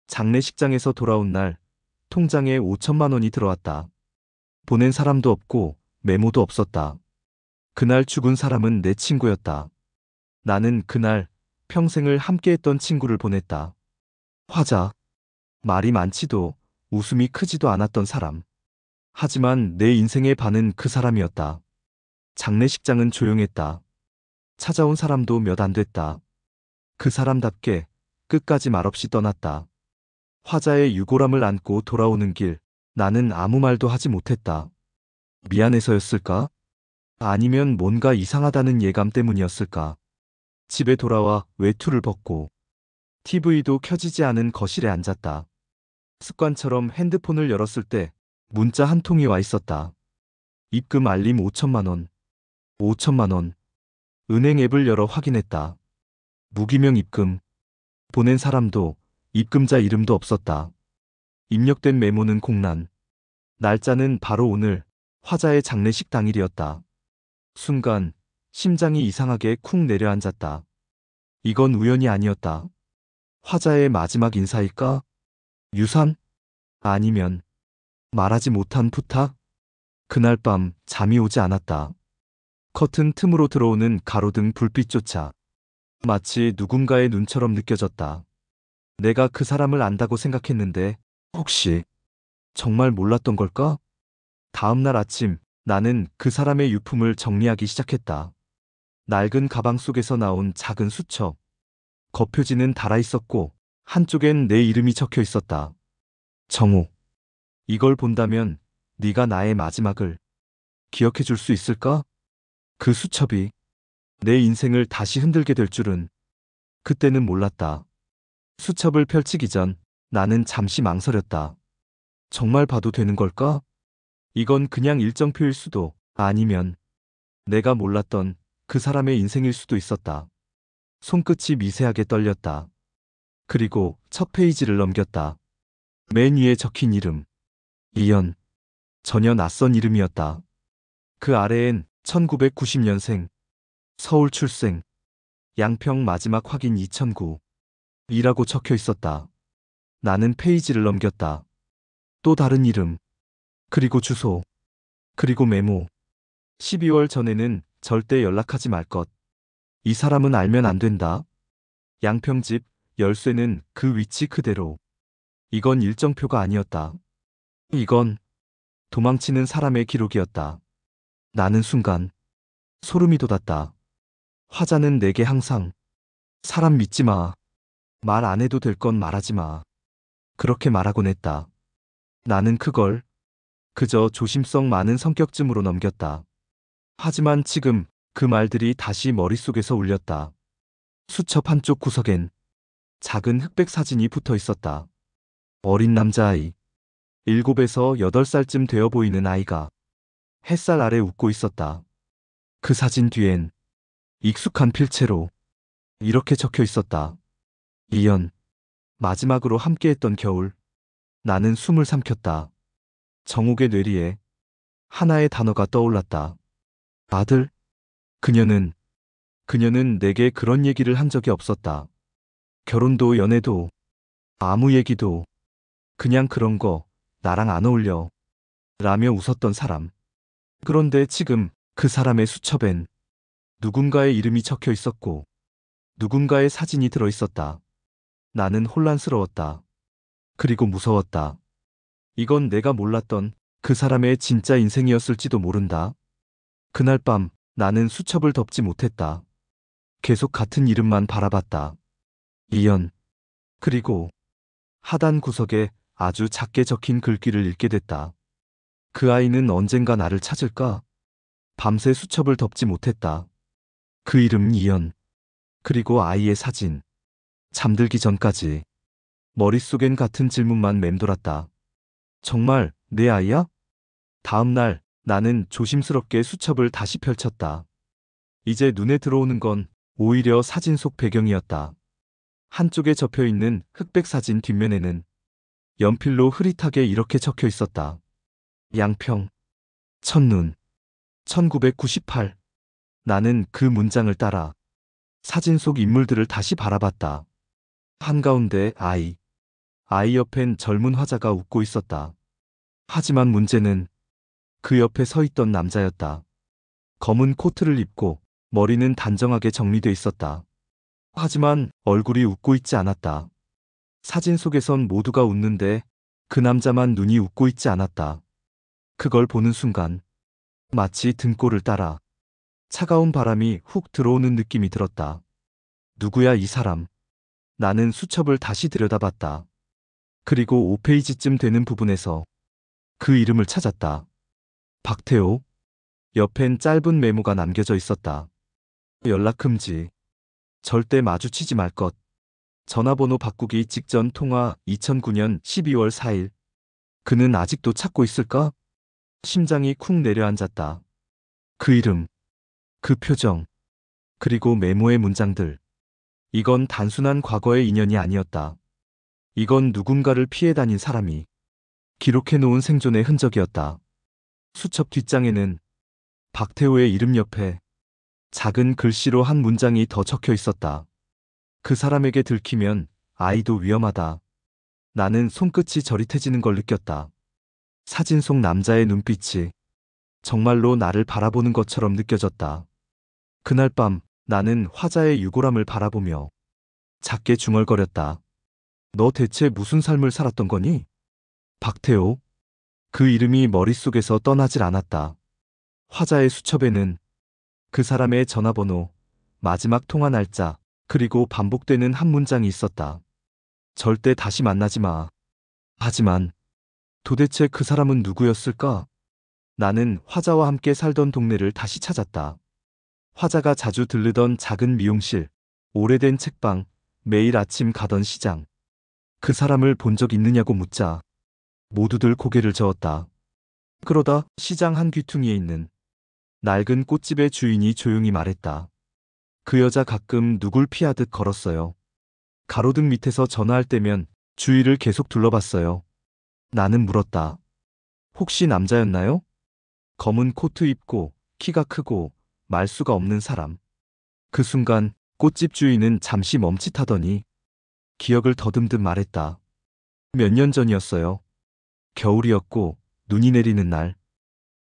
장례식장에서 돌아온 날 통장에 5천만 원이 들어왔다. 보낸 사람도 없고 메모도 없었다. 그날 죽은 사람은 내 친구였다. 나는 그날 평생을 함께했던 친구를 보냈다. 화자. 말이 많지도 웃음이 크지도 않았던 사람. 하지만 내 인생의 반은 그 사람이었다. 장례식장은 조용했다. 찾아온 사람도 몇 안 됐다. 그 사람답게 끝까지 말없이 떠났다. 화자의 유골함을 안고 돌아오는 길, 나는 아무 말도 하지 못했다. 미안해서였을까? 아니면 뭔가 이상하다는 예감 때문이었을까? 집에 돌아와 외투를 벗고 TV도 켜지지 않은 거실에 앉았다. 습관처럼 핸드폰을 열었을 때 문자 한 통이 와 있었다. 입금 알림 5천만 원. 5천만 원. 은행 앱을 열어 확인했다. 무기명 입금. 보낸 사람도 입금자 이름도 없었다. 입력된 메모는 공란. 날짜는 바로 오늘 화자의 장례식 당일이었다. 순간 심장이 이상하게 쿵 내려앉았다. 이건 우연이 아니었다. 화자의 마지막 인사일까? 유산? 아니면 말하지 못한 부탁? 그날 밤 잠이 오지 않았다. 커튼 틈으로 들어오는 가로등 불빛조차 마치 누군가의 눈처럼 느껴졌다. 내가 그 사람을 안다고 생각했는데 혹시 정말 몰랐던 걸까? 다음 날 아침 나는 그 사람의 유품을 정리하기 시작했다. 낡은 가방 속에서 나온 작은 수첩. 겉표지는 달아 있었고 한쪽엔 내 이름이 적혀 있었다. 정옥. 이걸 본다면 네가 나의 마지막을 기억해 줄 수 있을까? 그 수첩이 내 인생을 다시 흔들게 될 줄은 그때는 몰랐다. 수첩을 펼치기 전 나는 잠시 망설였다. 정말 봐도 되는 걸까? 이건 그냥 일정표일 수도 아니면 내가 몰랐던 그 사람의 인생일 수도 있었다. 손끝이 미세하게 떨렸다. 그리고 첫 페이지를 넘겼다. 맨 위에 적힌 이름. 이연. 전혀 낯선 이름이었다. 그 아래엔 1990년생. 서울 출생. 양평 마지막 확인 2009. 이라고 적혀 있었다. 나는 페이지를 넘겼다. 또 다른 이름. 그리고 주소. 그리고 메모. 12월 전에는 절대 연락하지 말 것. 이 사람은 알면 안 된다. 양평집 열쇠는 그 위치 그대로. 이건 일정표가 아니었다. 이건 도망치는 사람의 기록이었다. 나는 순간 소름이 돋았다. 화자는 내게 항상 사람 믿지 마. 말 안 해도 될 건 말하지 마. 그렇게 말하곤 했다. 나는 그걸 그저 조심성 많은 성격쯤으로 넘겼다. 하지만 지금 그 말들이 다시 머릿속에서 울렸다. 수첩 한쪽 구석엔 작은 흑백 사진이 붙어 있었다. 어린 남자아이. 7에서 8살쯤 되어 보이는 아이가 햇살 아래 웃고 있었다. 그 사진 뒤엔 익숙한 필체로 이렇게 적혀 있었다. 이연. 마지막으로 함께했던 겨울. 나는 숨을 삼켰다. 정옥의 뇌리에 하나의 단어가 떠올랐다. 아들? 그녀는 내게 그런 얘기를 한 적이 없었다. 결혼도 연애도 아무 얘기도 그냥 그런 거 나랑 안 어울려 라며 웃었던 사람. 그런데 지금 그 사람의 수첩엔 누군가의 이름이 적혀 있었고 누군가의 사진이 들어 있었다. 나는 혼란스러웠다. 그리고 무서웠다. 이건 내가 몰랐던 그 사람의 진짜 인생이었을지도 모른다. 그날 밤 나는 수첩을 덮지 못했다. 계속 같은 이름만 바라봤다. 이연. 그리고 하단 구석에 아주 작게 적힌 글귀를 읽게 됐다. 그 아이는 언젠가 나를 찾을까? 밤새 수첩을 덮지 못했다. 그 이름 이연. 그리고 아이의 사진. 잠들기 전까지 머릿속엔 같은 질문만 맴돌았다. 정말 내 아이야? 다음 날 나는 조심스럽게 수첩을 다시 펼쳤다. 이제 눈에 들어오는 건 오히려 사진 속 배경이었다. 한쪽에 접혀 있는 흑백 사진 뒷면에는 연필로 흐릿하게 이렇게 적혀 있었다. 양평. 첫눈. 1998. 나는 그 문장을 따라 사진 속 인물들을 다시 바라봤다. 한가운데 아이. 아이 옆엔 젊은 화자가 웃고 있었다. 하지만 문제는 그 옆에 서 있던 남자였다. 검은 코트를 입고 머리는 단정하게 정리돼 있었다. 하지만 얼굴이 웃고 있지 않았다. 사진 속에선 모두가 웃는데 그 남자만 눈이 웃고 있지 않았다. 그걸 보는 순간 마치 등골을 따라 차가운 바람이 훅 들어오는 느낌이 들었다. 누구야 이 사람? 나는 수첩을 다시 들여다봤다. 그리고 5페이지쯤 되는 부분에서 그 이름을 찾았다. 박태호. 옆엔 짧은 메모가 남겨져 있었다. 연락 금지. 절대 마주치지 말 것. 전화번호 바꾸기 직전 통화 2009년 12월 4일. 그는 아직도 찾고 있을까? 심장이 쿵 내려앉았다. 그 이름, 그 표정, 그리고 메모의 문장들. 이건 단순한 과거의 인연이 아니었다. 이건 누군가를 피해 다닌 사람이 기록해놓은 생존의 흔적이었다. 수첩 뒷장에는 박태호의 이름 옆에 작은 글씨로 한 문장이 더 적혀 있었다. 그 사람에게 들키면 아이도 위험하다. 나는 손끝이 저릿해지는 걸 느꼈다. 사진 속 남자의 눈빛이 정말로 나를 바라보는 것처럼 느껴졌다. 그날 밤 나는 화자의 유골함을 바라보며 작게 중얼거렸다. 너 대체 무슨 삶을 살았던 거니? 박태호. 그 이름이 머릿속에서 떠나질 않았다. 화자의 수첩에는 그 사람의 전화번호, 마지막 통화 날짜, 그리고 반복되는 한 문장이 있었다. 절대 다시 만나지 마. 하지만 도대체 그 사람은 누구였을까? 나는 화자와 함께 살던 동네를 다시 찾았다. 화자가 자주 들르던 작은 미용실, 오래된 책방, 매일 아침 가던 시장. 그 사람을 본 적 있느냐고 묻자 모두들 고개를 저었다. 그러다 시장 한 귀퉁이에 있는 낡은 꽃집의 주인이 조용히 말했다. 그 여자 가끔 누굴 피하듯 걸었어요. 가로등 밑에서 전화할 때면 주위를 계속 둘러봤어요. 나는 물었다. 혹시 남자였나요? 검은 코트 입고 키가 크고 말수가 없는 사람. 그 순간 꽃집 주인은 잠시 멈칫하더니 기억을 더듬듯 말했다. 몇 년 전이었어요. 겨울이었고 눈이 내리는 날.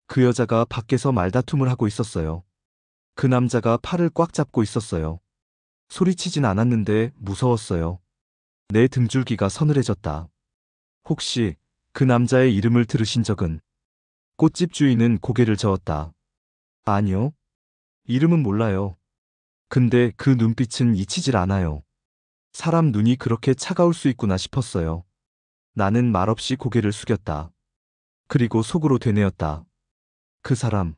그 여자가 밖에서 말다툼을 하고 있었어요. 그 남자가 팔을 꽉 잡고 있었어요. 소리치진 않았는데 무서웠어요. 내 등줄기가 서늘해졌다. 혹시 그 남자의 이름을 들으신 적은? 꽃집 주인은 고개를 저었다. 아니요. 이름은 몰라요. 근데 그 눈빛은 잊히질 않아요. 사람 눈이 그렇게 차가울 수 있구나 싶었어요. 나는 말없이 고개를 숙였다. 그리고 속으로 되뇌었다. 그 사람,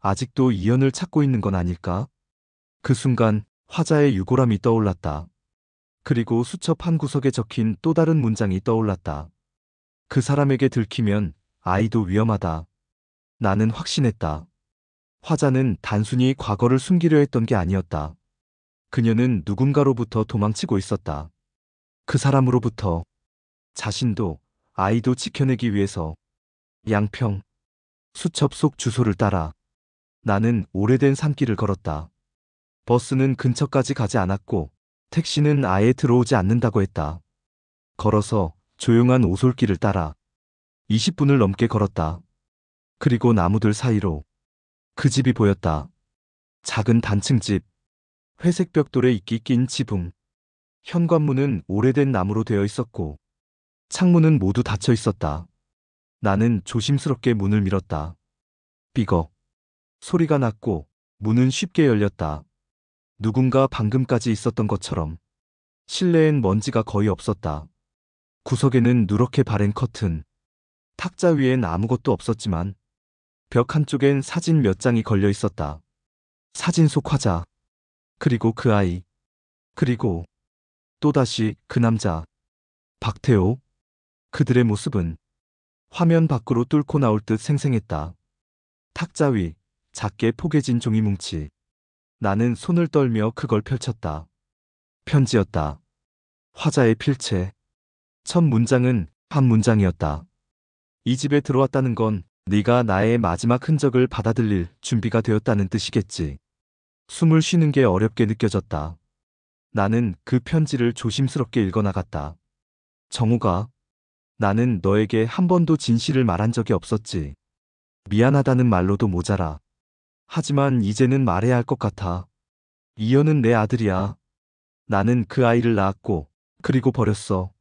아직도 이연을 찾고 있는 건 아닐까? 그 순간 화자의 유골함이 떠올랐다. 그리고 수첩 한 구석에 적힌 또 다른 문장이 떠올랐다. 그 사람에게 들키면 아이도 위험하다. 나는 확신했다. 화자는 단순히 과거를 숨기려 했던 게 아니었다. 그녀는 누군가로부터 도망치고 있었다. 그 사람으로부터. 자신도 아이도 지켜내기 위해서. 양평. 수첩 속 주소를 따라 나는 오래된 산길을 걸었다. 버스는 근처까지 가지 않았고 택시는 아예 들어오지 않는다고 했다. 걸어서 조용한 오솔길을 따라 20분을 넘게 걸었다. 그리고 나무들 사이로 그 집이 보였다. 작은 단층집, 회색 벽돌에 이끼 낀 지붕. 현관문은 오래된 나무로 되어 있었고 창문은 모두 닫혀 있었다. 나는 조심스럽게 문을 밀었다. 삐걱. 소리가 났고 문은 쉽게 열렸다. 누군가 방금까지 있었던 것처럼. 실내엔 먼지가 거의 없었다. 구석에는 누렇게 바랜 커튼. 탁자 위엔 아무것도 없었지만 벽 한쪽엔 사진 몇 장이 걸려 있었다. 사진 속 화자. 그리고 그 아이. 그리고 또다시 그 남자. 박태호. 그들의 모습은 화면 밖으로 뚫고 나올 듯 생생했다. 탁자 위, 작게 포개진 종이 뭉치. 나는 손을 떨며 그걸 펼쳤다. 편지였다. 화자의 필체. 첫 문장은 한 문장이었다. 이 집에 들어왔다는 건 네가 나의 마지막 흔적을 받아들일 준비가 되었다는 뜻이겠지. 숨을 쉬는 게 어렵게 느껴졌다. 나는 그 편지를 조심스럽게 읽어나갔다. 정우가, 나는 너에게 한 번도 진실을 말한 적이 없었지. 미안하다는 말로도 모자라. 하지만 이제는 말해야 할 것 같아. 이현은 내 아들이야. 나는 그 아이를 낳았고, 그리고 버렸어.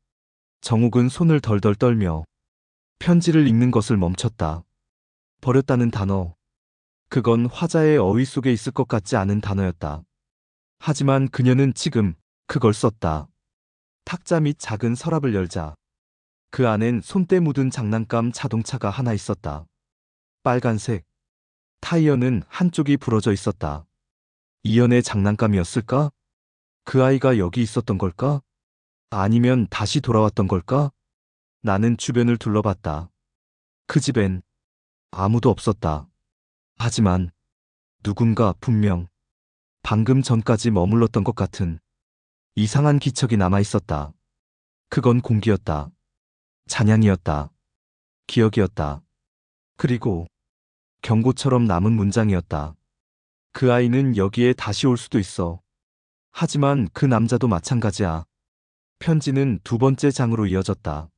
정욱은 손을 덜덜 떨며 편지를 읽는 것을 멈췄다. 버렸다는 단어. 그건 화자의 어휘 속에 있을 것 같지 않은 단어였다. 하지만 그녀는 지금 그걸 썼다. 탁자 및 작은 서랍을 열자 그 안엔 손때 묻은 장난감 자동차가 하나 있었다. 빨간색. 타이어는 한쪽이 부러져 있었다. 이연의 장난감이었을까? 그 아이가 여기 있었던 걸까? 아니면 다시 돌아왔던 걸까? 나는 주변을 둘러봤다. 그 집엔 아무도 없었다. 하지만 누군가 분명 방금 전까지 머물렀던 것 같은 이상한 기척이 남아 있었다. 그건 공기였다. 잔향이었다. 기억이었다. 그리고 경고처럼 남은 문장이었다. 그 아이는 여기에 다시 올 수도 있어. 하지만 그 남자도 마찬가지야. 편지는 두 번째 장으로 이어졌다.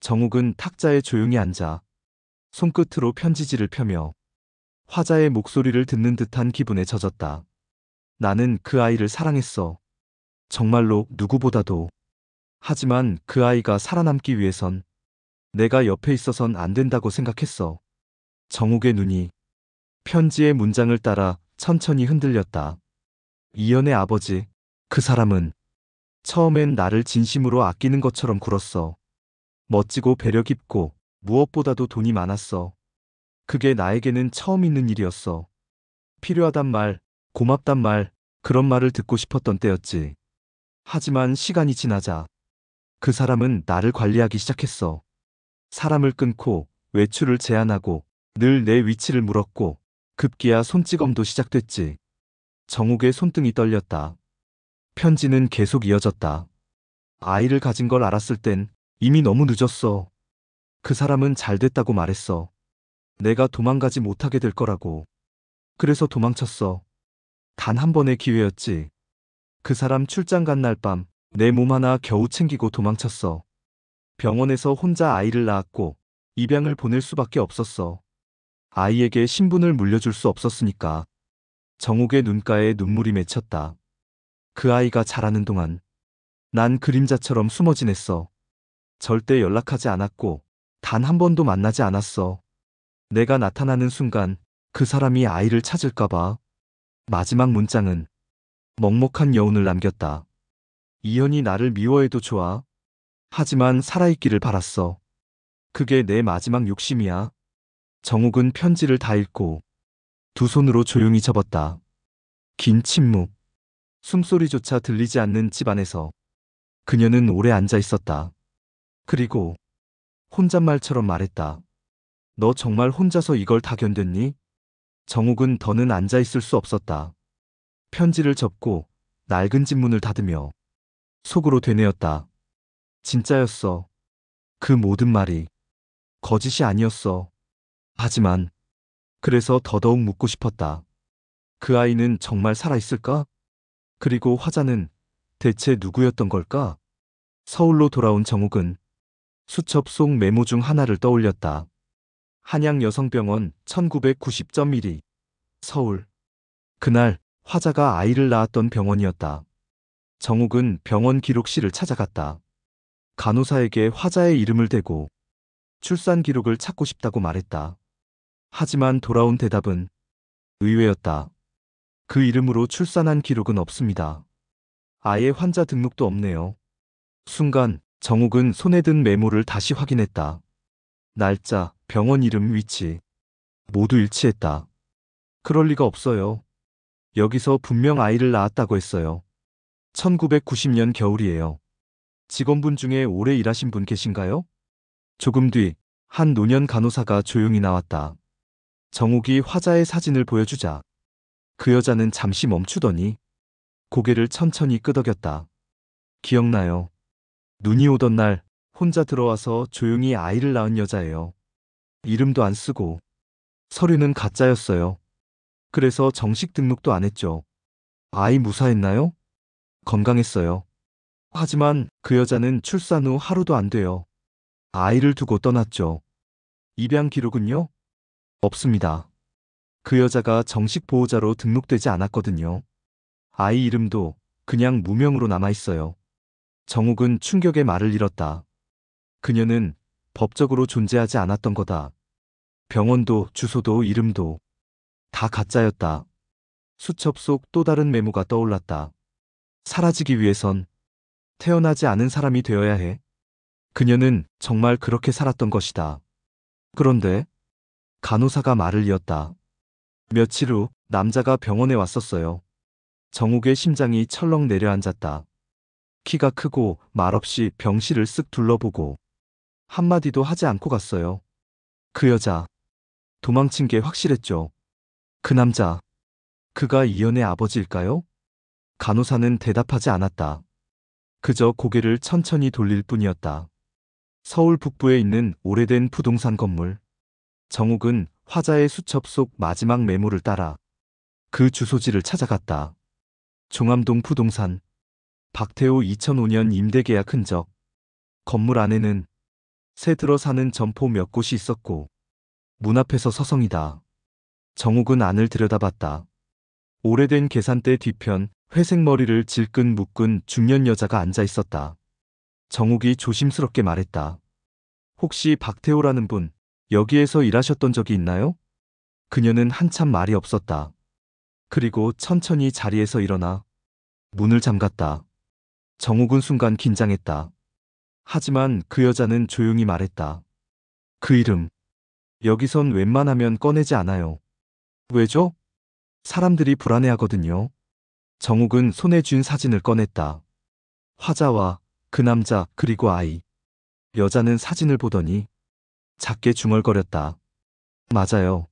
정욱은 탁자에 조용히 앉아 손끝으로 편지지를 펴며 화자의 목소리를 듣는 듯한 기분에 젖었다. 나는 그 아이를 사랑했어. 정말로 누구보다도. 하지만 그 아이가 살아남기 위해선 내가 옆에 있어선 안 된다고 생각했어. 정욱의 눈이 편지의 문장을 따라 천천히 흔들렸다. 이연의 아버지, 그 사람은 처음엔 나를 진심으로 아끼는 것처럼 굴었어. 멋지고 배려 깊고 무엇보다도 돈이 많았어. 그게 나에게는 처음 있는 일이었어. 필요하단 말, 고맙단 말, 그런 말을 듣고 싶었던 때였지. 하지만 시간이 지나자 그 사람은 나를 관리하기 시작했어. 사람을 끊고 외출을 제한하고 늘 내 위치를 물었고 급기야 손찌검도 시작됐지. 정욱의 손등이 떨렸다. 편지는 계속 이어졌다. 아이를 가진 걸 알았을 땐 이미 너무 늦었어. 그 사람은 잘 됐다고 말했어. 내가 도망가지 못하게 될 거라고. 그래서 도망쳤어. 단 한 번의 기회였지. 그 사람 출장 간 날 밤 내 몸 하나 겨우 챙기고 도망쳤어. 병원에서 혼자 아이를 낳았고 입양을 보낼 수밖에 없었어. 아이에게 신분을 물려줄 수 없었으니까. 정욱의 눈가에 눈물이 맺혔다. 그 아이가 자라는 동안 난 그림자처럼 숨어 지냈어. 절대 연락하지 않았고 단 한 번도 만나지 않았어. 내가 나타나는 순간 그 사람이 아이를 찾을까봐. 마지막 문장은 먹먹한 여운을 남겼다. 이현이 나를 미워해도 좋아. 하지만 살아있기를 바랐어. 그게 내 마지막 욕심이야. 정욱은 편지를 다 읽고 두 손으로 조용히 접었다. 긴 침묵. 숨소리조차 들리지 않는 집안에서 그녀는 오래 앉아 있었다. 그리고 혼잣말처럼 말했다. 너 정말 혼자서 이걸 다 견뎠니? 정욱은 더는 앉아 있을 수 없었다. 편지를 접고 낡은 집문을 닫으며 속으로 되뇌었다. 진짜였어. 그 모든 말이 거짓이 아니었어. 하지만 그래서 더더욱 묻고 싶었다. 그 아이는 정말 살아있을까? 그리고 화자는 대체 누구였던 걸까? 서울로 돌아온 정욱은 수첩 속 메모 중 하나를 떠올렸다. 한양여성병원 1990.1위. 서울. 그날 화자가 아이를 낳았던 병원이었다. 정욱은 병원 기록실을 찾아갔다. 간호사에게 화자의 이름을 대고 출산 기록을 찾고 싶다고 말했다. 하지만 돌아온 대답은 의외였다. 그 이름으로 출산한 기록은 없습니다. 아예 환자 등록도 없네요. 순간 정욱은 손에 든 메모를 다시 확인했다. 날짜, 병원 이름, 위치 모두 일치했다. 그럴 리가 없어요. 여기서 분명 아이를 낳았다고 했어요. 1990년 겨울이에요. 직원분 중에 오래 일하신 분 계신가요? 조금 뒤 한 노년 간호사가 조용히 나왔다. 정욱이 화자의 사진을 보여주자 그 여자는 잠시 멈추더니 고개를 천천히 끄덕였다. 기억나요. 눈이 오던 날 혼자 들어와서 조용히 아이를 낳은 여자예요. 이름도 안 쓰고 서류는 가짜였어요. 그래서 정식 등록도 안 했죠. 아이 무사했나요? 건강했어요. 하지만 그 여자는 출산 후 하루도 안 돼요. 아이를 두고 떠났죠. 입양 기록은요? 없습니다. 그 여자가 정식 보호자로 등록되지 않았거든요. 아이 이름도 그냥 무명으로 남아 있어요. 정욱은 충격의 말을 잃었다. 그녀는 법적으로 존재하지 않았던 거다. 병원도 주소도 이름도 다 가짜였다. 수첩 속 또 다른 메모가 떠올랐다. 사라지기 위해선 태어나지 않은 사람이 되어야 해. 그녀는 정말 그렇게 살았던 것이다. 그런데 간호사가 말을 이었다. 며칠 후 남자가 병원에 왔었어요. 정욱의 심장이 철렁 내려앉았다. 키가 크고 말없이 병실을 쓱 둘러보고 한마디도 하지 않고 갔어요. 그 여자, 도망친 게 확실했죠. 그 남자, 그가 이연의 아버지일까요? 간호사는 대답하지 않았다. 그저 고개를 천천히 돌릴 뿐이었다. 서울 북부에 있는 오래된 부동산 건물. 정욱은 화자의 수첩 속 마지막 메모를 따라 그 주소지를 찾아갔다. 종암동 부동산. 박태호 2005년 임대계약 흔적. 건물 안에는 새 들어 사는 점포 몇 곳이 있었고 문 앞에서 서성이다. 정욱은 안을 들여다봤다. 오래된 계산대 뒤편 회색 머리를 질끈 묶은 중년 여자가 앉아 있었다. 정욱이 조심스럽게 말했다. 혹시 박태호라는 분 여기에서 일하셨던 적이 있나요? 그녀는 한참 말이 없었다. 그리고 천천히 자리에서 일어나 문을 잠갔다. 정욱은 순간 긴장했다. 하지만 그 여자는 조용히 말했다. 그 이름, 여기선 웬만하면 꺼내지 않아요. 왜죠? 사람들이 불안해하거든요. 정욱은 손에 쥔 사진을 꺼냈다. 화자와 그 남자 그리고 아이. 여자는 사진을 보더니 작게 중얼거렸다. 맞아요.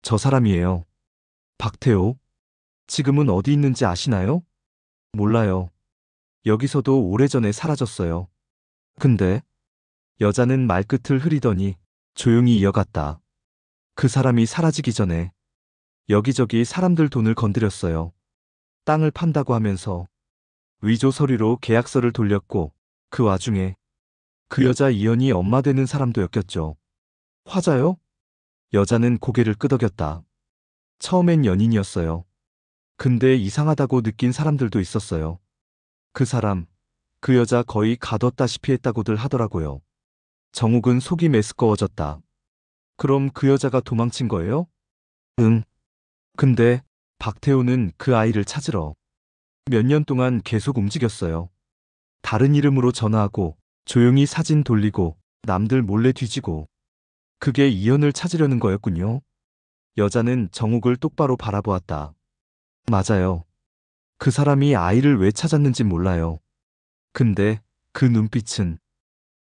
저 사람이에요. 박태호. 지금은 어디 있는지 아시나요? 몰라요. 여기서도 오래전에 사라졌어요. 근데 여자는 말끝을 흐리더니 조용히 이어갔다. 그 사람이 사라지기 전에 여기저기 사람들 돈을 건드렸어요. 땅을 판다고 하면서 위조 서류로 계약서를 돌렸고 그 와중에 그 여자 이연이 엄마 되는 사람도 엮였죠. 화자요? 여자는 고개를 끄덕였다. 처음엔 연인이었어요. 근데 이상하다고 느낀 사람들도 있었어요. 그 사람, 그 여자 거의 가뒀다시피 했다고들 하더라고요. 정욱은 속이 메스꺼워졌다. 그럼 그 여자가 도망친 거예요? 응. 근데 박태호는 그 아이를 찾으러 몇 년 동안 계속 움직였어요. 다른 이름으로 전화하고 조용히 사진 돌리고 남들 몰래 뒤지고 그게 이연을 찾으려는 거였군요. 여자는 정욱을 똑바로 바라보았다. 맞아요. 그 사람이 아이를 왜 찾았는지 몰라요. 근데 그 눈빛은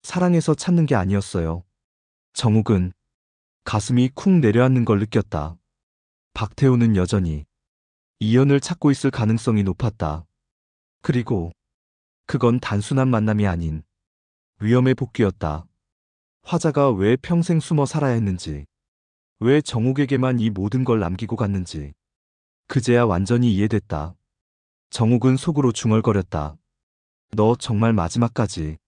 사랑해서 찾는 게 아니었어요. 정욱은 가슴이 쿵 내려앉는 걸 느꼈다. 박태호는 여전히 이연을 찾고 있을 가능성이 높았다. 그리고 그건 단순한 만남이 아닌 위험의 복귀였다. 화자가 왜 평생 숨어 살아야 했는지, 왜 정욱에게만 이 모든 걸 남기고 갔는지 그제야 완전히 이해됐다. 정욱은 속으로 중얼거렸다. 너 정말 마지막까지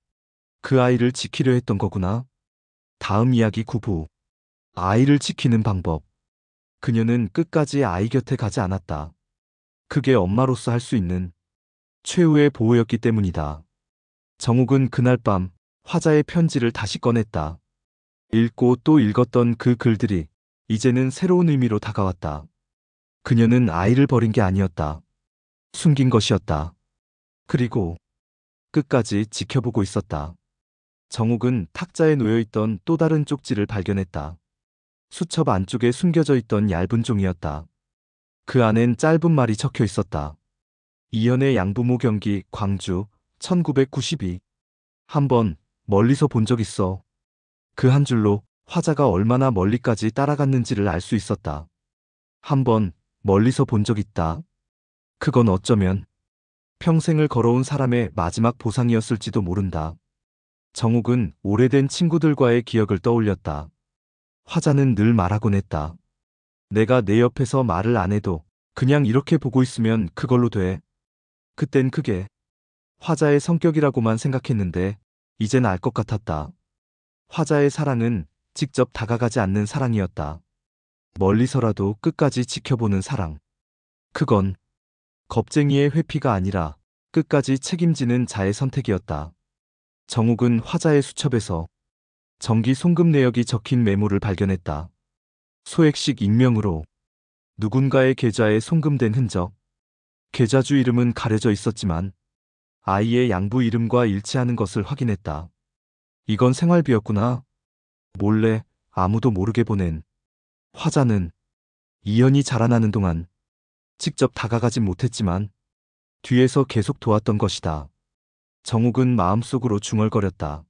그 아이를 지키려 했던 거구나. 다음 이야기 9부. 아이를 지키는 방법. 그녀는 끝까지 아이 곁에 가지 않았다. 그게 엄마로서 할 수 있는 최후의 보호였기 때문이다. 정욱은 그날 밤 화자의 편지를 다시 꺼냈다. 읽고 또 읽었던 그 글들이 이제는 새로운 의미로 다가왔다. 그녀는 아이를 버린 게 아니었다. 숨긴 것이었다. 그리고 끝까지 지켜보고 있었다. 정욱은 탁자에 놓여있던 또 다른 쪽지를 발견했다. 수첩 안쪽에 숨겨져 있던 얇은 종이였다. 그 안엔 짧은 말이 적혀 있었다. 이연의 양부모 경기 광주 1992. 한번 멀리서 본 적 있어. 그 한 줄로 화자가 얼마나 멀리까지 따라갔는지를 알 수 있었다. 한번 멀리서 본 적 있다. 그건 어쩌면 평생을 걸어온 사람의 마지막 보상이었을지도 모른다. 정욱은 오래된 친구들과의 기억을 떠올렸다. 화자는 늘 말하곤 했다. 내가 내 옆에서 말을 안 해도 그냥 이렇게 보고 있으면 그걸로 돼. 그땐 그게 화자의 성격이라고만 생각했는데 이젠 알 것 같았다. 화자의 사랑은 직접 다가가지 않는 사랑이었다. 멀리서라도 끝까지 지켜보는 사랑. 그건 겁쟁이의 회피가 아니라 끝까지 책임지는 자의 선택이었다. 정욱은 화자의 수첩에서 정기 송금 내역이 적힌 메모를 발견했다. 소액식 익명으로 누군가의 계좌에 송금된 흔적. 계좌주 이름은 가려져 있었지만 아이의 양부 이름과 일치하는 것을 확인했다. 이건 생활비였구나. 몰래 아무도 모르게 보낸. 화자는 이현이 자라나는 동안 직접 다가가진 못했지만 뒤에서 계속 도왔던 것이다. 정욱은 마음속으로 중얼거렸다.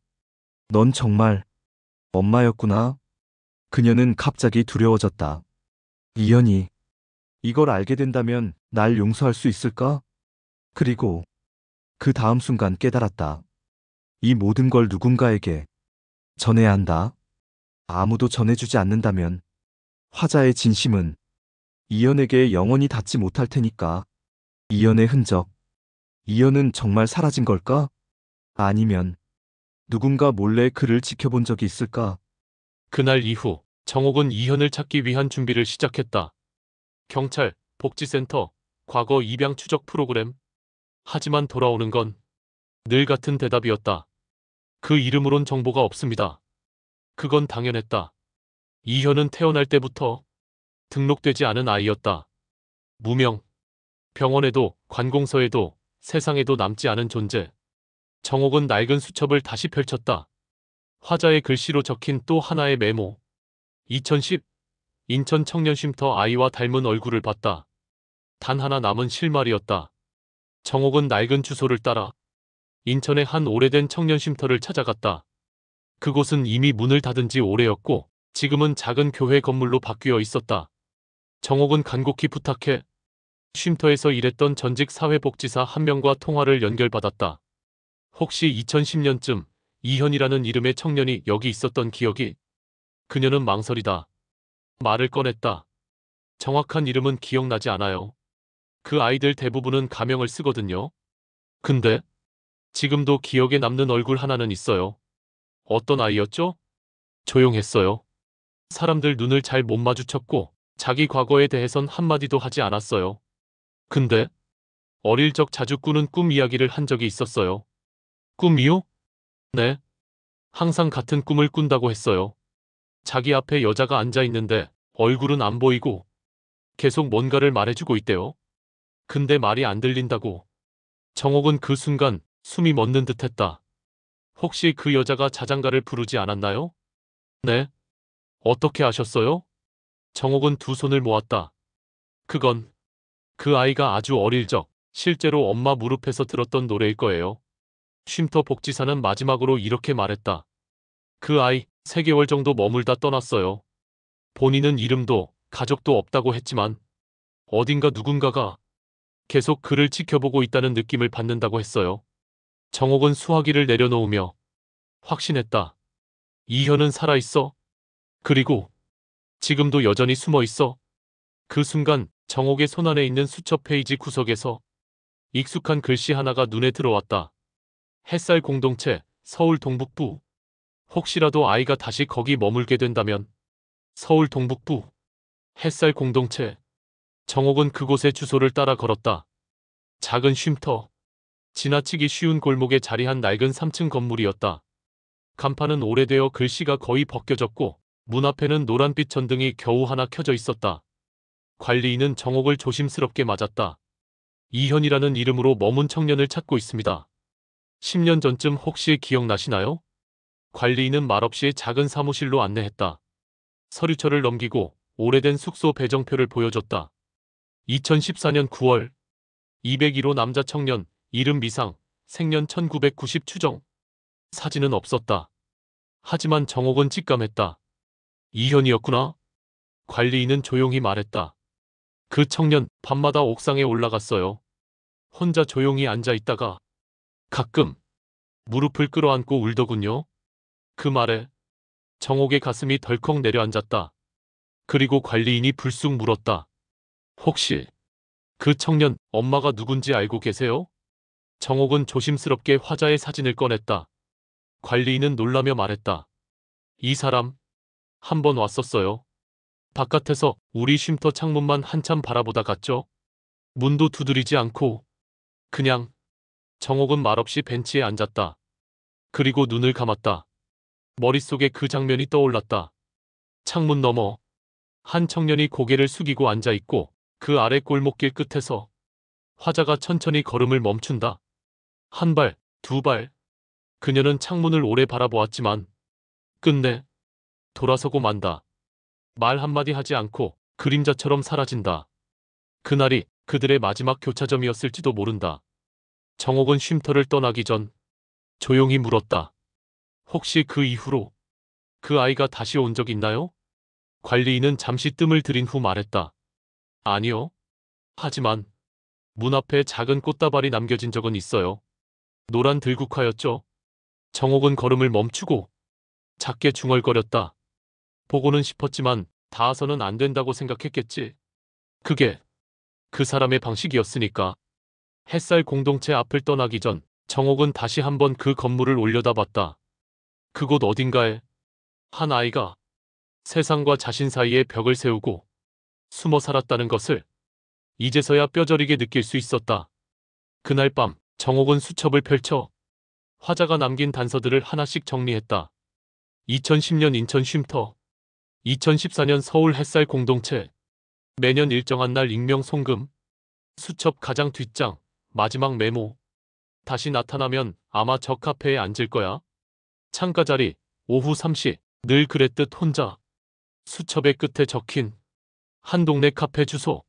넌 정말 엄마였구나. 그녀는 갑자기 두려워졌다. 이현이 이걸 알게 된다면 날 용서할 수 있을까? 그리고 그 다음 순간 깨달았다. 이 모든 걸 누군가에게 전해야 한다. 아무도 전해주지 않는다면 화자의 진심은 이현에게 영원히 닿지 못할 테니까. 이현의 흔적. 이현은 정말 사라진 걸까? 아니면 누군가 몰래 그를 지켜본 적이 있을까? 그날 이후 정옥은 이현을 찾기 위한 준비를 시작했다. 경찰, 복지센터, 과거 입양 추적 프로그램. 하지만 돌아오는 건 늘 같은 대답이었다. 그 이름으론 정보가 없습니다. 그건 당연했다. 이현은 태어날 때부터 등록되지 않은 아이였다. 무명. 병원에도 관공서에도 세상에도 남지 않은 존재. 정옥은 낡은 수첩을 다시 펼쳤다. 화자의 글씨로 적힌 또 하나의 메모. 2010 인천 청년쉼터 아이와 닮은 얼굴을 봤다. 단 하나 남은 실말이었다. 정옥은 낡은 주소를 따라 인천의 한 오래된 청년쉼터를 찾아갔다. 그곳은 이미 문을 닫은 지 오래였고 지금은 작은 교회 건물로 바뀌어 있었다. 정옥은 간곡히 부탁해 쉼터에서 일했던 전직 사회복지사 한 명과 통화를 연결받았다. 혹시 2010년쯤 이현이라는 이름의 청년이 여기 있었던 기억이? 그녀는 망설이다. 말을 꺼냈다. 정확한 이름은 기억나지 않아요. 그 아이들 대부분은 가명을 쓰거든요. 근데 지금도 기억에 남는 얼굴 하나는 있어요. 어떤 아이였죠? 조용했어요. 사람들 눈을 잘 못 마주쳤고 자기 과거에 대해선 한마디도 하지 않았어요. 근데 어릴 적 자주 꾸는 꿈 이야기를 한 적이 있었어요. 꿈이요? 네. 항상 같은 꿈을 꾼다고 했어요. 자기 앞에 여자가 앉아 있는데 얼굴은 안 보이고 계속 뭔가를 말해주고 있대요. 근데 말이 안 들린다고. 정옥은 그 순간 숨이 멎는 듯했다. 혹시 그 여자가 자장가를 부르지 않았나요? 네. 어떻게 아셨어요? 정옥은 두 손을 모았다. 그건 그 아이가 아주 어릴 적 실제로 엄마 무릎에서 들었던 노래일 거예요. 쉼터 복지사는 마지막으로 이렇게 말했다. 그 아이 3개월 정도 머물다 떠났어요. 본인은 이름도 가족도 없다고 했지만 어딘가 누군가가 계속 그를 지켜보고 있다는 느낌을 받는다고 했어요. 정옥은 수화기를 내려놓으며 확신했다. 이현은 살아있어. 그리고 지금도 여전히 숨어있어. 그 순간 정옥의 손안에 있는 수첩 페이지 구석에서 익숙한 글씨 하나가 눈에 들어왔다. 햇살 공동체, 서울 동북부. 혹시라도 아이가 다시 거기 머물게 된다면 서울 동북부, 햇살 공동체. 정옥은 그곳의 주소를 따라 걸었다. 작은 쉼터. 지나치기 쉬운 골목에 자리한 낡은 3층 건물이었다. 간판은 오래되어 글씨가 거의 벗겨졌고 문 앞에는 노란빛 전등이 겨우 하나 켜져 있었다. 관리인은 정옥을 조심스럽게 맞았다. 이현이라는 이름으로 머문 청년을 찾고 있습니다. 10년 전쯤 혹시 기억나시나요? 관리인은 말없이 작은 사무실로 안내했다. 서류철을 넘기고 오래된 숙소 배정표를 보여줬다. 2014년 9월 201호 남자 청년, 이름 미상, 생년 1990 추정. 사진은 없었다. 하지만 정옥은 직감했다. 이현이었구나. 관리인은 조용히 말했다. 그 청년 밤마다 옥상에 올라갔어요. 혼자 조용히 앉아 있다가 가끔 무릎을 끌어안고 울더군요. 그 말에 정옥의 가슴이 덜컥 내려앉았다. 그리고 관리인이 불쑥 물었다. 혹시 그 청년 엄마가 누군지 알고 계세요? 정옥은 조심스럽게 화자의 사진을 꺼냈다. 관리인은 놀라며 말했다. 이 사람 한 번 왔었어요. 바깥에서 우리 쉼터 창문만 한참 바라보다 갔죠. 문도 두드리지 않고 그냥. 정옥은 말없이 벤치에 앉았다. 그리고 눈을 감았다. 머릿속에 그 장면이 떠올랐다. 창문 너머 한 청년이 고개를 숙이고 앉아있고 그 아래 골목길 끝에서 화자가 천천히 걸음을 멈춘다. 한 발, 두 발. 그녀는 창문을 오래 바라보았지만 끝내 돌아서고 만다. 말 한마디 하지 않고 그림자처럼 사라진다. 그날이 그들의 마지막 교차점이었을지도 모른다. 정옥은 쉼터를 떠나기 전 조용히 물었다. 혹시 그 이후로 그 아이가 다시 온 적 있나요? 관리인은 잠시 뜸을 들인 후 말했다. 아니요. 하지만 문 앞에 작은 꽃다발이 남겨진 적은 있어요. 노란 들국화였죠. 정옥은 걸음을 멈추고 작게 중얼거렸다. 보고는 싶었지만 닿아서는 안 된다고 생각했겠지. 그게 그 사람의 방식이었으니까. 햇살 공동체 앞을 떠나기 전 정옥은 다시 한번 그 건물을 올려다봤다. 그곳 어딘가에 한 아이가 세상과 자신 사이에 벽을 세우고 숨어 살았다는 것을 이제서야 뼈저리게 느낄 수 있었다. 그날 밤 정옥은 수첩을 펼쳐 화자가 남긴 단서들을 하나씩 정리했다. 2010년 인천 쉼터, 2014년 서울 햇살 공동체, 매년 일정한 날 익명 송금, 수첩 가장 뒷장, 마지막 메모. 다시 나타나면 아마 저 카페에 앉을 거야. 창가 자리, 오후 3시, 늘 그랬듯 혼자. 수첩의 끝에 적힌 한 동네 카페 주소.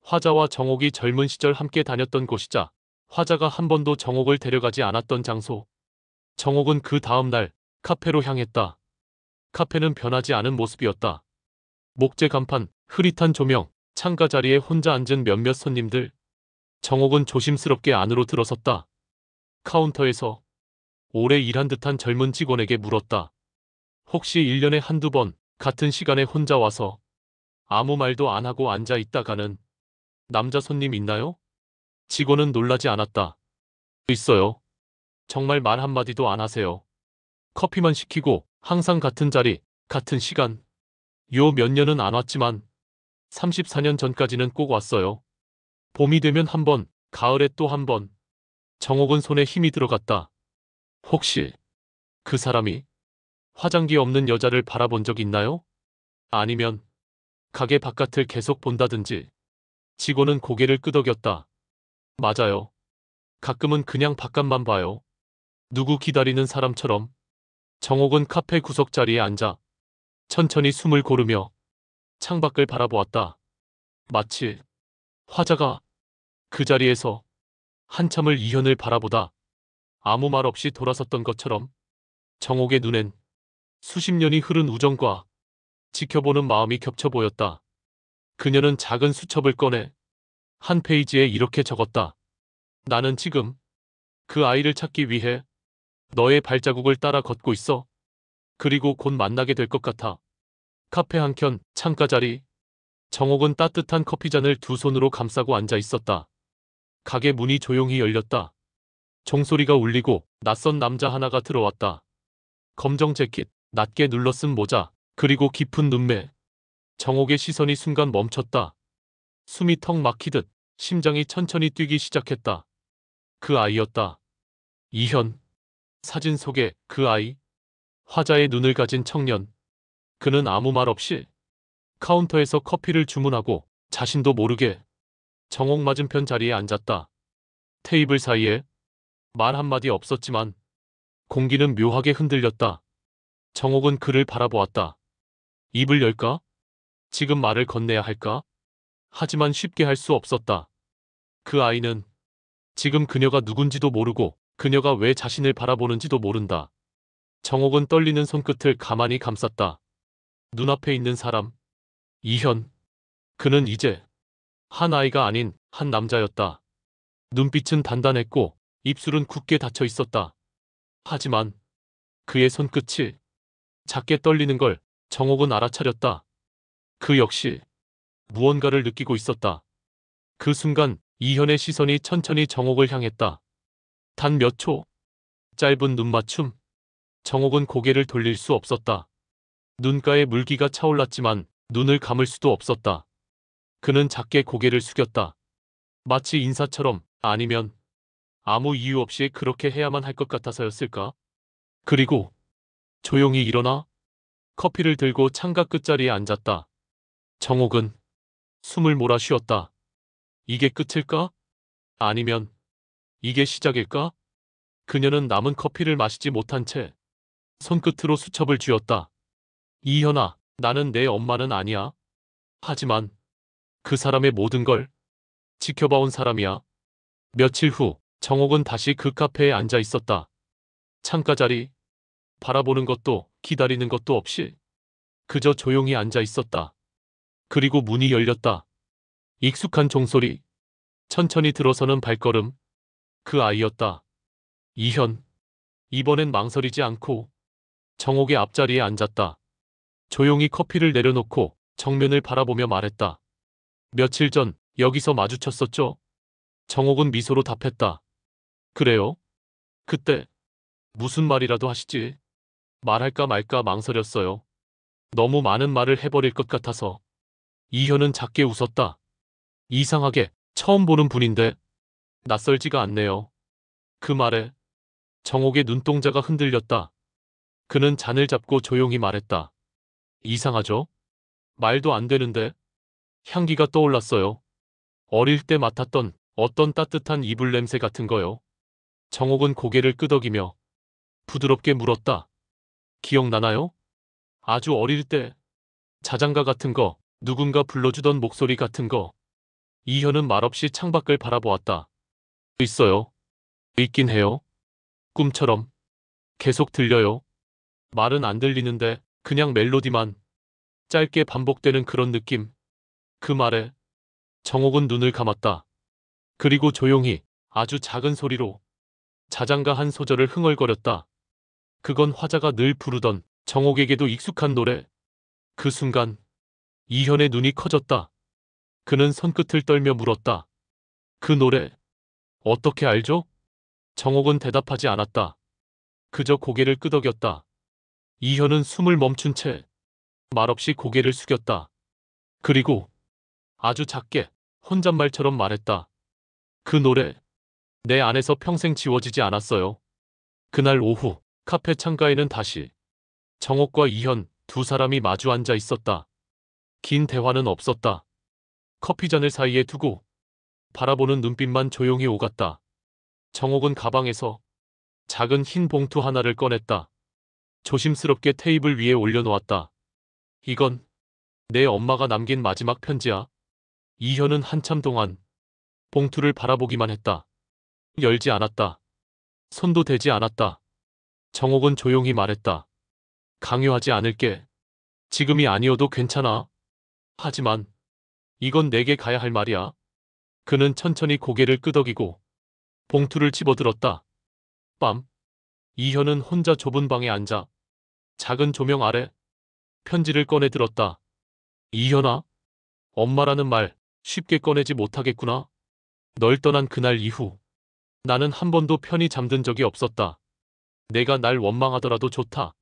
화자와 정옥이 젊은 시절 함께 다녔던 곳이자 화자가 한 번도 정옥을 데려가지 않았던 장소. 정옥은 그 다음 날 카페로 향했다. 카페는 변하지 않은 모습이었다. 목재 간판, 흐릿한 조명, 창가 자리에 혼자 앉은 몇몇 손님들. 정옥은 조심스럽게 안으로 들어섰다. 카운터에서 오래 일한 듯한 젊은 직원에게 물었다. 혹시 1년에 한두 번 같은 시간에 혼자 와서 아무 말도 안 하고 앉아 있다가는 남자 손님 있나요? 직원은 놀라지 않았다. 있어요. 정말 말 한마디도 안 하세요. 커피만 시키고 항상 같은 자리, 같은 시간. 요 몇 년은 안 왔지만 34년 전까지는 꼭 왔어요. 봄이 되면 한 번, 가을에 또 한 번. 정옥은 손에 힘이 들어갔다. 혹시 그 사람이 화장기 없는 여자를 바라본 적 있나요? 아니면 가게 바깥을 계속 본다든지. 직원은 고개를 끄덕였다. 맞아요. 가끔은 그냥 바깥만 봐요. 누구 기다리는 사람처럼. 정옥은 카페 구석 자리에 앉아 천천히 숨을 고르며 창밖을 바라보았다. 마치 화자가 그 자리에서 한참을 이현을 바라보다 아무 말 없이 돌아섰던 것처럼. 정옥의 눈엔 수십 년이 흐른 우정과 지켜보는 마음이 겹쳐 보였다. 그녀는 작은 수첩을 꺼내 한 페이지에 이렇게 적었다. 나는 지금 그 아이를 찾기 위해 너의 발자국을 따라 걷고 있어. 그리고 곧 만나게 될 것 같아. 카페 한켠 창가 자리. 정옥은 따뜻한 커피잔을 두 손으로 감싸고 앉아 있었다. 가게 문이 조용히 열렸다. 종소리가 울리고 낯선 남자 하나가 들어왔다. 검정 재킷, 낮게 눌러쓴 모자, 그리고 깊은 눈매. 정옥의 시선이 순간 멈췄다. 숨이 턱 막히듯 심장이 천천히 뛰기 시작했다. 그 아이였다. 이현. 사진 속의 그 아이. 화자의 눈을 가진 청년. 그는 아무 말 없이 카운터에서 커피를 주문하고 자신도 모르게 정옥 맞은편 자리에 앉았다. 테이블 사이에 말 한마디 없었지만 공기는 묘하게 흔들렸다. 정옥은 그를 바라보았다. 입을 열까? 지금 말을 건네야 할까? 하지만 쉽게 할 수 없었다. 그 아이는 지금 그녀가 누군지도 모르고 그녀가 왜 자신을 바라보는지도 모른다. 정옥은 떨리는 손끝을 가만히 감쌌다. 눈앞에 있는 사람. 이현. 그는 이제 한 아이가 아닌 한 남자였다. 눈빛은 단단했고 입술은 굳게 닫혀 있었다. 하지만 그의 손끝이 작게 떨리는 걸 정옥은 알아차렸다. 그 역시 무언가를 느끼고 있었다. 그 순간 이현의 시선이 천천히 정옥을 향했다. 단 몇 초, 짧은 눈맞춤. 정옥은 고개를 돌릴 수 없었다. 눈가에 물기가 차올랐지만 눈을 감을 수도 없었다. 그는 작게 고개를 숙였다. 마치 인사처럼, 아니면 아무 이유 없이 그렇게 해야만 할 것 같아서였을까? 그리고 조용히 일어나 커피를 들고 창가 끝자리에 앉았다. 정옥은 숨을 몰아 쉬었다. 이게 끝일까? 아니면 이게 시작일까? 그녀는 남은 커피를 마시지 못한 채 손끝으로 수첩을 쥐었다. 이현아, 나는 내 엄마는 아니야. 하지만 그 사람의 모든 걸 지켜봐온 사람이야. 며칠 후 정옥은 다시 그 카페에 앉아 있었다. 창가 자리, 바라보는 것도 기다리는 것도 없이 그저 조용히 앉아 있었다. 그리고 문이 열렸다. 익숙한 종소리, 천천히 들어서는 발걸음. 그 아이였다. 이현. 이번엔 망설이지 않고 정옥의 앞자리에 앉았다. 조용히 커피를 내려놓고 정면을 바라보며 말했다. 며칠 전 여기서 마주쳤었죠? 정옥은 미소로 답했다. 그래요? 그때 무슨 말이라도 하시지. 말할까 말까 망설였어요. 너무 많은 말을 해버릴 것 같아서. 이현은 작게 웃었다. 이상하게 처음 보는 분인데 낯설지가 않네요. 그 말에 정옥의 눈동자가 흔들렸다. 그는 잔을 잡고 조용히 말했다. 이상하죠? 말도 안 되는데. 향기가 떠올랐어요. 어릴 때 맡았던 어떤 따뜻한 이불 냄새 같은 거요. 정옥은 고개를 끄덕이며 부드럽게 물었다. 기억나나요? 아주 어릴 때 자장가 같은 거, 누군가 불러주던 목소리 같은 거. 이현은 말없이 창밖을 바라보았다. 있어요. 있긴 해요. 꿈처럼. 계속 들려요. 말은 안 들리는데 그냥 멜로디만 짧게 반복되는 그런 느낌. 그 말에 정옥은 눈을 감았다. 그리고 조용히 아주 작은 소리로 자장가 한 소절을 흥얼거렸다. 그건 화자가 늘 부르던 정옥에게도 익숙한 노래. 그 순간 이현의 눈이 커졌다. 그는 손끝을 떨며 물었다. 그 노래 어떻게 알죠? 정옥은 대답하지 않았다. 그저 고개를 끄덕였다. 이현은 숨을 멈춘 채 말없이 고개를 숙였다. 그리고 아주 작게 혼잣말처럼 말했다. 그 노래 내 안에서 평생 지워지지 않았어요. 그날 오후 카페 창가에는 다시 정옥과 이현 두 사람이 마주 앉아 있었다. 긴 대화는 없었다. 커피잔을 사이에 두고 바라보는 눈빛만 조용히 오갔다. 정옥은 가방에서 작은 흰 봉투 하나를 꺼냈다. 조심스럽게 테이블 위에 올려놓았다. 이건 내 엄마가 남긴 마지막 편지야. 이현은 한참 동안 봉투를 바라보기만 했다. 열지 않았다. 손도 대지 않았다. 정옥은 조용히 말했다. 강요하지 않을게. 지금이 아니어도 괜찮아. 하지만 이건 내게 가야 할 말이야. 그는 천천히 고개를 끄덕이고 봉투를 집어들었다. 빰. 이현은 혼자 좁은 방에 앉아 작은 조명 아래 편지를 꺼내 들었다. 이현아, 엄마라는 말 쉽게 꺼내지 못하겠구나. 널 떠난 그날 이후 나는 한 번도 편히 잠든 적이 없었다. 내가 날 원망하더라도 좋다.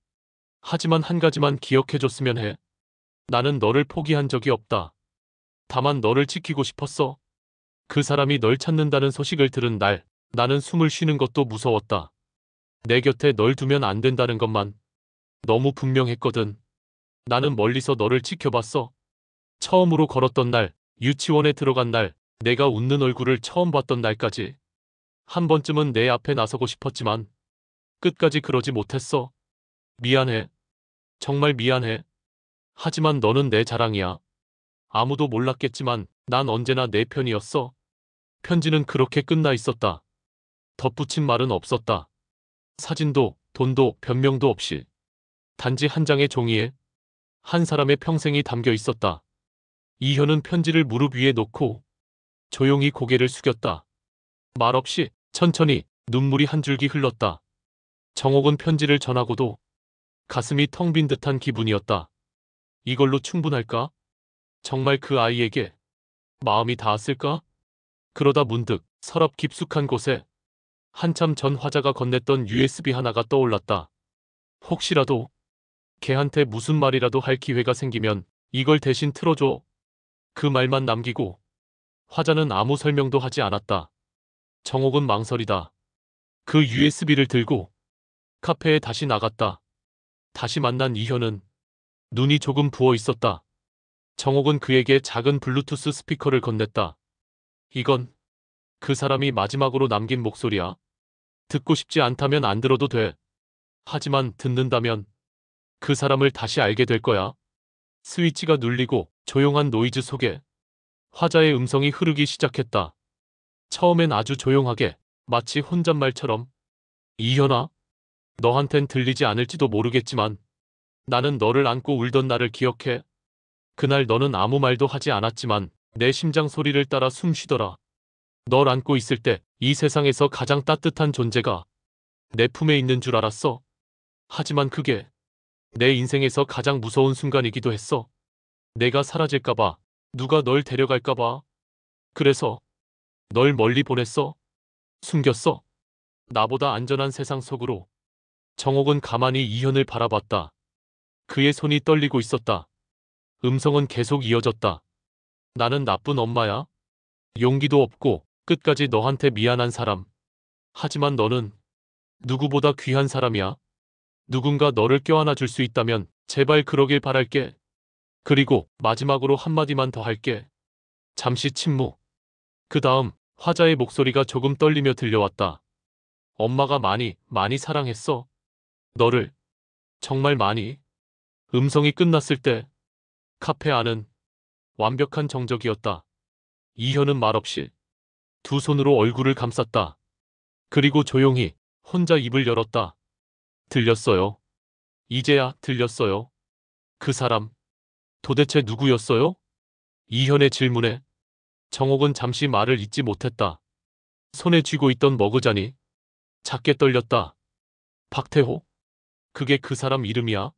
하지만 한 가지만 기억해줬으면 해. 나는 너를 포기한 적이 없다. 다만 너를 지키고 싶었어. 그 사람이 널 찾는다는 소식을 들은 날, 나는 숨을 쉬는 것도 무서웠다. 내 곁에 널 두면 안 된다는 것만 너무 분명했거든. 나는 멀리서 너를 지켜봤어. 처음으로 걸었던 날, 유치원에 들어간 날, 내가 웃는 얼굴을 처음 봤던 날까지. 한 번쯤은 내 앞에 나서고 싶었지만 끝까지 그러지 못했어. 미안해. 정말 미안해. 하지만 너는 내 자랑이야. 아무도 몰랐겠지만 난 언제나 내 편이었어. 편지는 그렇게 끝나 있었다. 덧붙인 말은 없었다. 사진도, 돈도, 변명도 없이. 단지 한 장의 종이에 한 사람의 평생이 담겨 있었다. 이현은 편지를 무릎 위에 놓고 조용히 고개를 숙였다. 말없이 천천히 눈물이 한 줄기 흘렀다. 정옥은 편지를 전하고도 가슴이 텅 빈 듯한 기분이었다. 이걸로 충분할까? 정말 그 아이에게 마음이 닿았을까? 그러다 문득 서랍 깊숙한 곳에 한참 전 화자가 건넸던 USB 하나가 떠올랐다. 혹시라도 걔한테 무슨 말이라도 할 기회가 생기면 이걸 대신 틀어줘. 그 말만 남기고 화자는 아무 설명도 하지 않았다. 정옥은 망설이다. 그 USB를 들고 카페에 다시 나갔다. 다시 만난 이현은 눈이 조금 부어 있었다. 정옥은 그에게 작은 블루투스 스피커를 건넸다. 이건 그 사람이 마지막으로 남긴 목소리야. 듣고 싶지 않다면 안 들어도 돼. 하지만 듣는다면 그 사람을 다시 알게 될 거야. 스위치가 눌리고 조용한 노이즈 속에 화자의 음성이 흐르기 시작했다. 처음엔 아주 조용하게 마치 혼잣말처럼 이현아, 너한텐 들리지 않을지도 모르겠지만 나는 너를 안고 울던 날을 기억해. 그날 너는 아무 말도 하지 않았지만 내 심장 소리를 따라 숨 쉬더라. 널 안고 있을 때 이 세상에서 가장 따뜻한 존재가 내 품에 있는 줄 알았어. 하지만 그게 내 인생에서 가장 무서운 순간이기도 했어. 내가 사라질까봐, 누가 널 데려갈까봐. 그래서 널 멀리 보냈어. 숨겼어. 나보다 안전한 세상 속으로. 정옥은 가만히 이현을 바라봤다. 그의 손이 떨리고 있었다. 음성은 계속 이어졌다. 나는 나쁜 엄마야. 용기도 없고 끝까지 너한테 미안한 사람. 하지만 너는 누구보다 귀한 사람이야. 누군가 너를 껴안아 줄 수 있다면 제발 그러길 바랄게. 그리고 마지막으로 한마디만 더 할게. 잠시 침묵. 그 다음 화자의 목소리가 조금 떨리며 들려왔다. 엄마가 많이 사랑했어. 너를. 정말 많이. 음성이 끝났을 때 카페 안은 완벽한 정적이었다. 이현은 말없이 두 손으로 얼굴을 감쌌다. 그리고 조용히 혼자 입을 열었다. 들렸어요. 이제야 들렸어요. 그 사람 도대체 누구였어요? 이현의 질문에 정옥은 잠시 말을 잇지 못했다. 손에 쥐고 있던 머그잔이 작게 떨렸다. 박태호? 그게 그 사람 이름이야?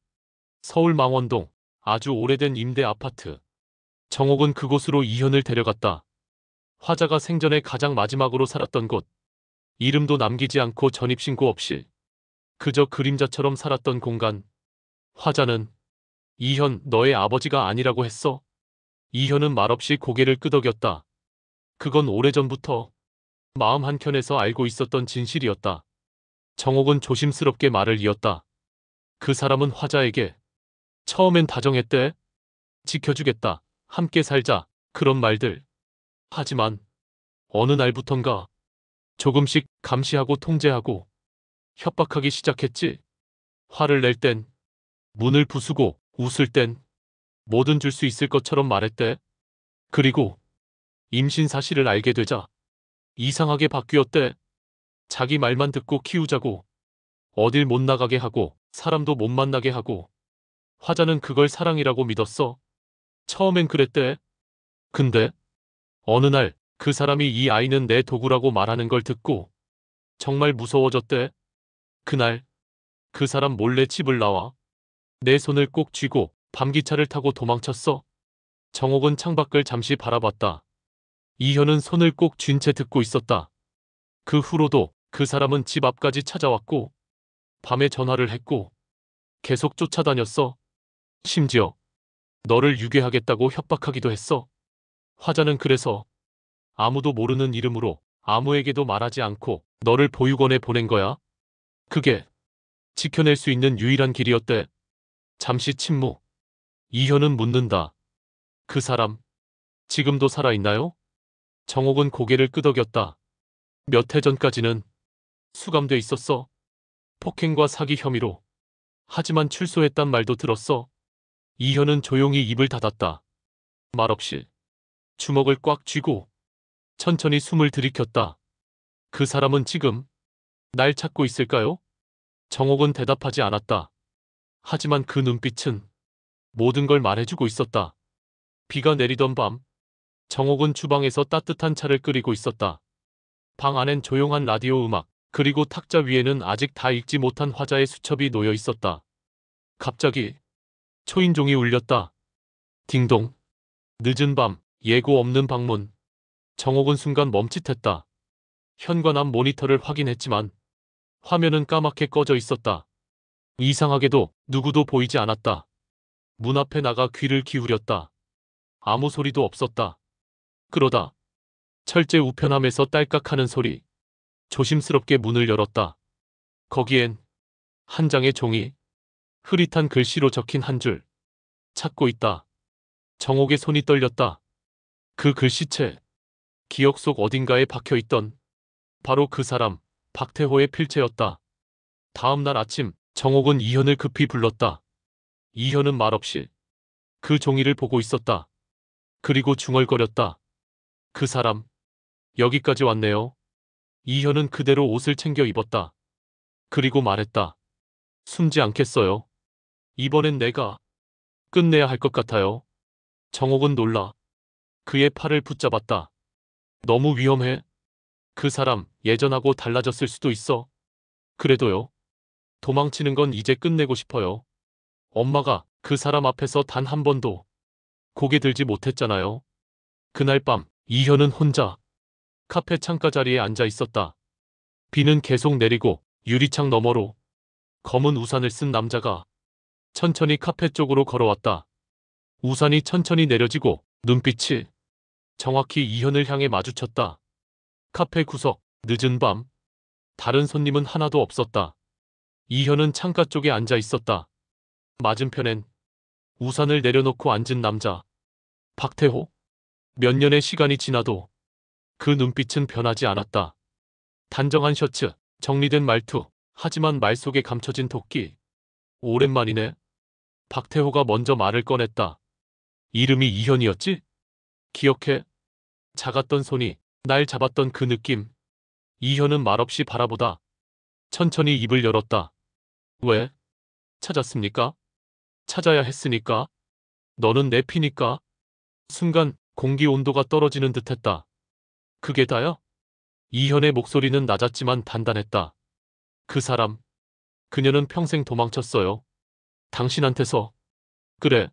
서울 망원동 아주 오래된 임대 아파트. 정옥은 그곳으로 이현을 데려갔다. 화자가 생전에 가장 마지막으로 살았던 곳. 이름도 남기지 않고 전입신고 없이 그저 그림자처럼 살았던 공간. 화자는 이현 너의 아버지가 아니라고 했어. 이현은 말없이 고개를 끄덕였다. 그건 오래전부터 마음 한켠에서 알고 있었던 진실이었다. 정옥은 조심스럽게 말을 이었다. 그 사람은 화자에게 처음엔 다정했대. 지켜주겠다. 함께 살자. 그런 말들. 하지만 어느 날부턴가 조금씩 감시하고 통제하고 협박하기 시작했지. 화를 낼 땐 문을 부수고 웃을 땐 뭐든 줄 수 있을 것처럼 말했대. 그리고 임신 사실을 알게 되자 이상하게 바뀌었대. 자기 말만 듣고 키우자고. 어딜 못 나가게 하고 사람도 못 만나게 하고. 화자는 그걸 사랑이라고 믿었어. 처음엔 그랬대. 근데 어느 날 그 사람이 이 아이는 내 도구라고 말하는 걸 듣고 정말 무서워졌대. 그날 그 사람 몰래 집을 나와 내 손을 꼭 쥐고 밤기차를 타고 도망쳤어. 정옥은 창밖을 잠시 바라봤다. 이현은 손을 꼭 쥔 채 듣고 있었다. 그 후로도 그 사람은 집 앞까지 찾아왔고 밤에 전화를 했고 계속 쫓아다녔어. 심지어 너를 유괴하겠다고 협박하기도 했어. 화자는 그래서 아무도 모르는 이름으로 아무에게도 말하지 않고 너를 보육원에 보낸 거야. 그게 지켜낼 수 있는 유일한 길이었대. 잠시 침묵. 이현은 묻는다. 그 사람 지금도 살아있나요? 정옥은 고개를 끄덕였다. 몇 해 전까지는 수감돼 있었어. 폭행과 사기 혐의로. 하지만 출소했단 말도 들었어. 이현은 조용히 입을 닫았다. 말없이 주먹을 꽉 쥐고 천천히 숨을 들이켰다. 그 사람은 지금 날 찾고 있을까요? 정옥은 대답하지 않았다. 하지만 그 눈빛은 모든 걸 말해주고 있었다. 비가 내리던 밤, 정옥은 주방에서 따뜻한 차를 끓이고 있었다. 방 안엔 조용한 라디오 음악, 그리고 탁자 위에는 아직 다 읽지 못한 화자의 수첩이 놓여 있었다. 갑자기 초인종이 울렸다. 딩동. 늦은 밤, 예고 없는 방문. 정옥은 순간 멈칫했다. 현관앞 모니터를 확인했지만 화면은 까맣게 꺼져 있었다. 이상하게도 누구도 보이지 않았다. 문 앞에 나가 귀를 기울였다. 아무 소리도 없었다. 그러다 철제 우편함에서 딸깍하는 소리. 조심스럽게 문을 열었다. 거기엔 한 장의 종이, 흐릿한 글씨로 적힌 한 줄. 찾고 있다. 정옥의 손이 떨렸다. 그 글씨체, 기억 속 어딘가에 박혀있던 바로 그 사람, 박태호의 필체였다. 다음 날 아침, 정옥은 이현을 급히 불렀다. 이현은 말없이 그 종이를 보고 있었다. 그리고 중얼거렸다. 그 사람, 여기까지 왔네요. 이현은 그대로 옷을 챙겨 입었다. 그리고 말했다. 숨지 않겠어요. 이번엔 내가 끝내야 할 것 같아요. 정옥은 놀라 그의 팔을 붙잡았다. 너무 위험해. 그 사람 예전하고 달라졌을 수도 있어. 그래도요. 도망치는 건 이제 끝내고 싶어요. 엄마가 그 사람 앞에서 단 한 번도 고개 들지 못했잖아요. 그날 밤 이현은 혼자 카페 창가 자리에 앉아 있었다. 비는 계속 내리고 유리창 너머로 검은 우산을 쓴 남자가 천천히 카페 쪽으로 걸어왔다. 우산이 천천히 내려지고 눈빛이 정확히 이현을 향해 마주쳤다. 카페 구석, 늦은 밤. 다른 손님은 하나도 없었다. 이현은 창가 쪽에 앉아 있었다. 맞은편엔 우산을 내려놓고 앉은 남자. 박태호. 몇 년의 시간이 지나도 그 눈빛은 변하지 않았다. 단정한 셔츠, 정리된 말투, 하지만 말 속에 감춰진 도끼. 오랜만이네. 박태호가 먼저 말을 꺼냈다. 이름이 이현이었지? 기억해? 작았던 손이 날 잡았던 그 느낌. 이현은 말없이 바라보다 천천히 입을 열었다. 왜? 찾았습니까? 찾아야 했으니까? 너는 내 피니까? 순간 공기 온도가 떨어지는 듯했다. 그게 다야? 이현의 목소리는 낮았지만 단단했다. 그 사람, 그녀는 평생 도망쳤어요. 당신한테서. 그래,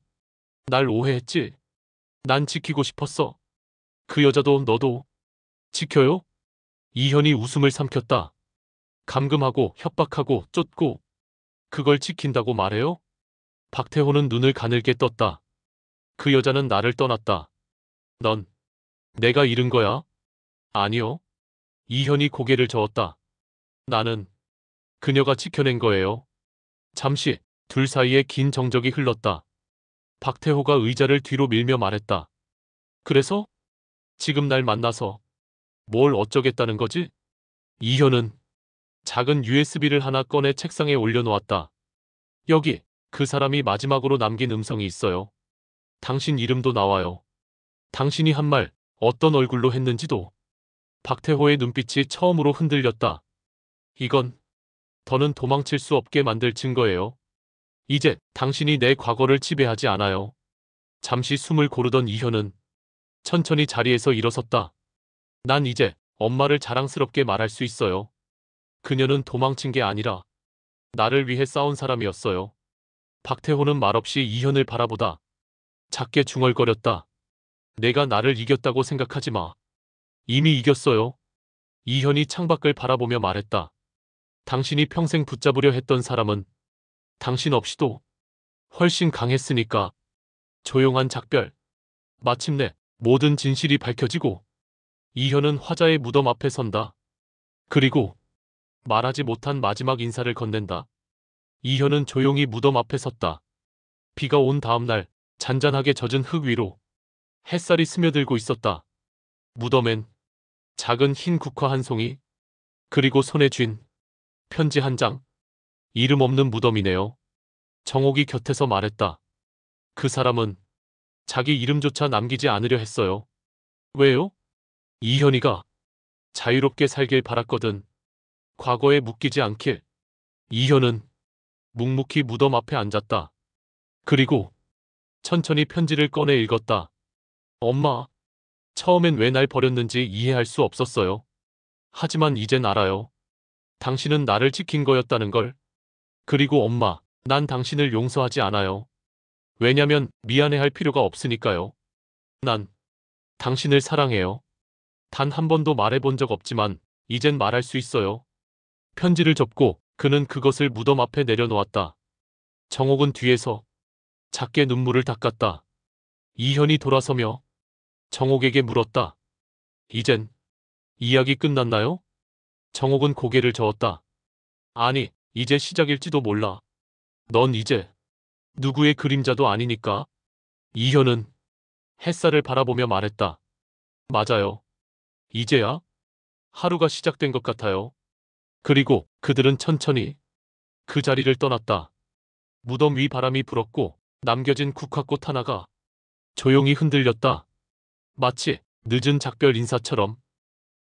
날 오해했지? 난 지키고 싶었어. 그 여자도 너도 지켜요? 이현이 웃음을 삼켰다. 감금하고 협박하고 쫓고 그걸 지킨다고 말해요? 박태호는 눈을 가늘게 떴다. 그 여자는 나를 떠났다. 넌 내가 잃은 거야? 아니요. 이현이 고개를 저었다. 나는 그녀가 지켜낸 거예요. 잠시 둘 사이에 긴 정적이 흘렀다. 박태호가 의자를 뒤로 밀며 말했다. 그래서? 지금 날 만나서 뭘 어쩌겠다는 거지? 이현은 작은 USB를 하나 꺼내 책상에 올려놓았다. 여기, 그 사람이 마지막으로 남긴 음성이 있어요. 당신 이름도 나와요. 당신이 한 말, 어떤 얼굴로 했는지도. 박태호의 눈빛이 처음으로 흔들렸다. 이건 더는 도망칠 수 없게 만들 증거예요. 이제 당신이 내 과거를 지배하지 않아요. 잠시 숨을 고르던 이현은 천천히 자리에서 일어섰다. 난 이제 엄마를 자랑스럽게 말할 수 있어요. 그녀는 도망친 게 아니라 나를 위해 싸운 사람이었어요. 박태호는 말없이 이현을 바라보다 작게 중얼거렸다. 내가 나를 이겼다고 생각하지 마. 이미 이겼어요. 이현이 창밖을 바라보며 말했다. 당신이 평생 붙잡으려 했던 사람은 당신 없이도 훨씬 강했으니까. 조용한 작별. 마침내 모든 진실이 밝혀지고 이현은 화자의 무덤 앞에 선다. 그리고 말하지 못한 마지막 인사를 건넨다. 이현은 조용히 무덤 앞에 섰다. 비가 온 다음 날 잔잔하게 젖은 흙 위로 햇살이 스며들고 있었다. 무덤엔 작은 흰 국화 한 송이, 그리고 손에 쥔 편지 한 장. 이름 없는 무덤이네요. 정옥이 곁에서 말했다. 그 사람은 자기 이름조차 남기지 않으려 했어요. 왜요? 이현이가 자유롭게 살길 바랐거든. 과거에 묶이지 않길. 이현은 묵묵히 무덤 앞에 앉았다. 그리고 천천히 편지를 꺼내 읽었다. 엄마, 처음엔 왜 날 버렸는지 이해할 수 없었어요. 하지만 이젠 알아요. 당신은 나를 지킨 거였다는 걸. 그리고 엄마, 난 당신을 용서하지 않아요. 왜냐면 미안해할 필요가 없으니까요. 난 당신을 사랑해요. 단 한 번도 말해본 적 없지만 이젠 말할 수 있어요. 편지를 접고 그는 그것을 무덤 앞에 내려놓았다. 정옥은 뒤에서 작게 눈물을 닦았다. 이현이 돌아서며 정옥에게 물었다. 이젠 이야기 끝났나요? 정옥은 고개를 저었다. 아니, 이제 시작일지도 몰라. 넌 이제 누구의 그림자도 아니니까. 이현은 햇살을 바라보며 말했다. 맞아요. 이제야 하루가 시작된 것 같아요. 그리고 그들은 천천히 그 자리를 떠났다. 무덤 위 바람이 불었고 남겨진 국화꽃 하나가 조용히 흔들렸다. 마치 늦은 작별 인사처럼.